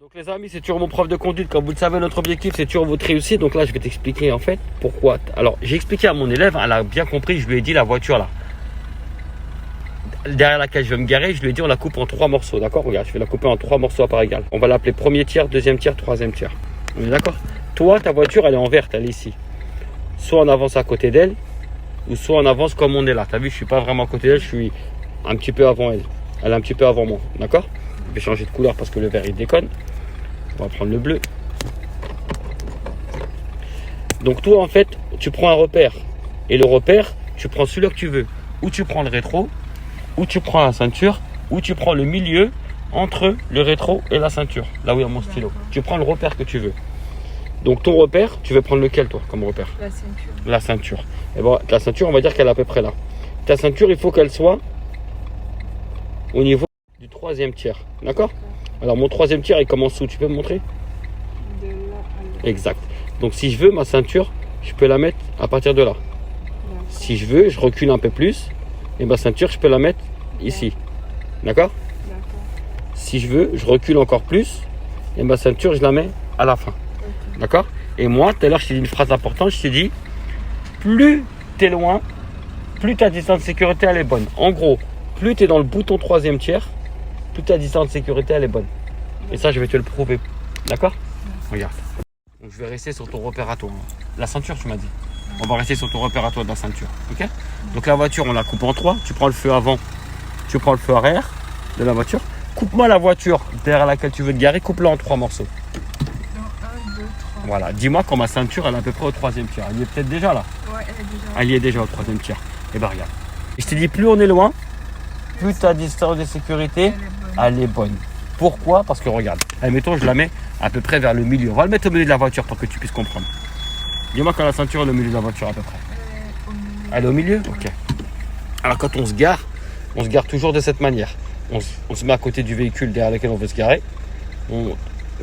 Donc les amis, c'est toujours mon prof de conduite. Comme vous le savez, notre objectif, c'est toujours votre réussite. Donc là, je vais t'expliquer en fait pourquoi. Alors, j'ai expliqué à mon élève, elle a bien compris, je lui ai dit la voiture là, derrière laquelle je vais me garer, je lui ai dit on la coupe en 3 morceaux, d'accord? Regarde, je vais la couper en 3 morceaux à part égale. On va l'appeler premier tiers, deuxième tiers, troisième tiers. On est d'accord? Toi, ta voiture, elle est en verte, elle est ici. Soit on avance à côté d'elle, ou soit on avance comme on est là. T'as vu, je suis pas vraiment à côté d'elle, je suis un petit peu avant elle. Elle est un petit peu avant moi, d'accord? Je vais changer de couleur parce que le vert il déconne. On va prendre le bleu. Donc toi en fait, tu prends un repère. Et le repère, tu prends celui-là que tu veux. Ou tu prends le rétro, ou tu prends la ceinture, ou tu prends le milieu entre le rétro et la ceinture. Là où il y a mon stylo. Tu prends le repère que tu veux. Donc ton repère, tu veux prendre lequel toi comme repère? La ceinture. La ceinture. Et bon, la ceinture, on va dire qu'elle est à peu près là. Ta ceinture, il faut qu'elle soit au niveau du troisième tiers. D'accord? Alors mon troisième tiers, il commence où? Tu peux me montrer? De là à là. Exact. Donc si je veux ma ceinture, je peux la mettre à partir de là. Si je veux, je recule un peu plus. Et ma ceinture, je peux la mettre ici. D'accord? D'accord. Si je veux, je recule encore plus. Et ma ceinture, je la mets à la fin. Ok. D'accord? Et moi, tout à l'heure, je t'ai dit une phrase importante. Je t'ai dit, plus tu es loin, plus ta distance de sécurité, elle est bonne. En gros, plus tu es dans le bouton troisième tiers, plus ta distance de sécurité, elle est bonne. Et ça, je vais te le prouver. D'accord? Regarde. Donc, je vais rester sur ton repère à toi. La ceinture, tu m'as dit. On va rester sur ton repère à toi de la ceinture. Ok? Donc, la voiture, on la coupe en 3. Tu prends le feu avant, tu prends le feu arrière de la voiture. Coupe-moi la voiture derrière laquelle tu veux te garer. Coupe-la en 3 morceaux. Non, 1, 2, 3. Voilà. Dis-moi quand ma ceinture, elle est à peu près au troisième tiers. Elle y est peut-être déjà là. Ouais, elle est déjà. Elle y est déjà au troisième tiers. Et ben regarde. Et je t'ai dit, plus on est loin, plus ta distance de sécurité, Elle est bonne. elle est bonne. Pourquoi? Parce que regarde, admettons, je la mets à peu près vers le milieu. On va le mettre au milieu de la voiture pour que tu puisses comprendre. Dis-moi quand la ceinture est au milieu de la voiture à peu près. Elle est au milieu. Elle est au milieu? Ok. Alors quand on se gare toujours de cette manière. On se met à côté du véhicule derrière lequel on veut se garer. On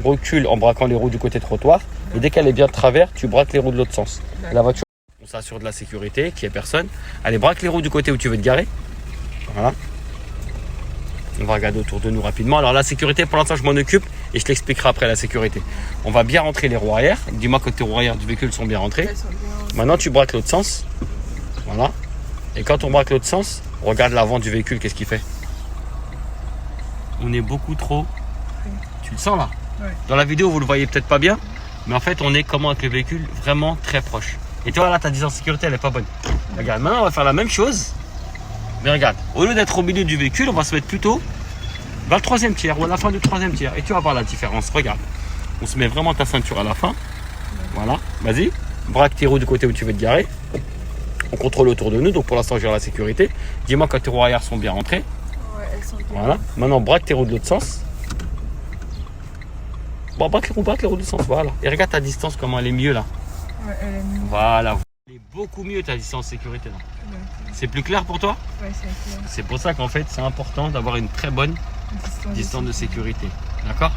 recule en braquant les roues du côté trottoir. Et dès qu'elle est bien de travers, tu braques les roues de l'autre sens. La voiture, on s'assure de la sécurité, qu'il n'y ait personne. Allez, braque les roues du côté où tu veux te garer. Voilà. On va regarder autour de nous rapidement. Alors la sécurité, pour l'instant, je m'en occupe et je t'expliquerai après la sécurité. On va bien rentrer les roues arrière. Dis-moi que tes roues arrière du véhicule sont bien rentrées. Elles sont bien. Maintenant, tu braques l'autre sens. Voilà. Et quand on braque l'autre sens, regarde l'avant du véhicule, qu'est-ce qu'il fait? On est beaucoup trop... Tu le sens là? Ouais. Dans la vidéo, vous le voyez peut-être pas bien. Mais en fait, on est comment avec le véhicule? Vraiment très proche. Et tu vois là, ta distance de sécurité, elle est pas bonne. Regarde, maintenant, on va faire la même chose. Mais regarde, au lieu d'être au milieu du véhicule, on va se mettre plutôt vers le troisième tiers ou à la fin du troisième tiers. Et tu vas voir la différence. Regarde. On se met vraiment ta ceinture à la fin. Voilà. Vas-y. Braque tes roues du côté où tu veux te garer. On contrôle autour de nous. Donc pour l'instant, je gère la sécurité. Dis-moi quand tes roues arrière sont bien rentrées. Ouais, elles sont bien. Voilà. Maintenant, braque tes roues de l'autre sens. Bon, braque les roues de l'autre sens. Voilà. Et regarde ta distance, comment elle est mieux là. Ouais, elle est mieux. Voilà. Elle est beaucoup mieux ta distance de sécurité là. D'accord. C'est plus clair pour toi? Ouais, c'est clair. C'est pour ça qu'en fait, c'est important d'avoir une très bonne distance de sécurité. D'accord?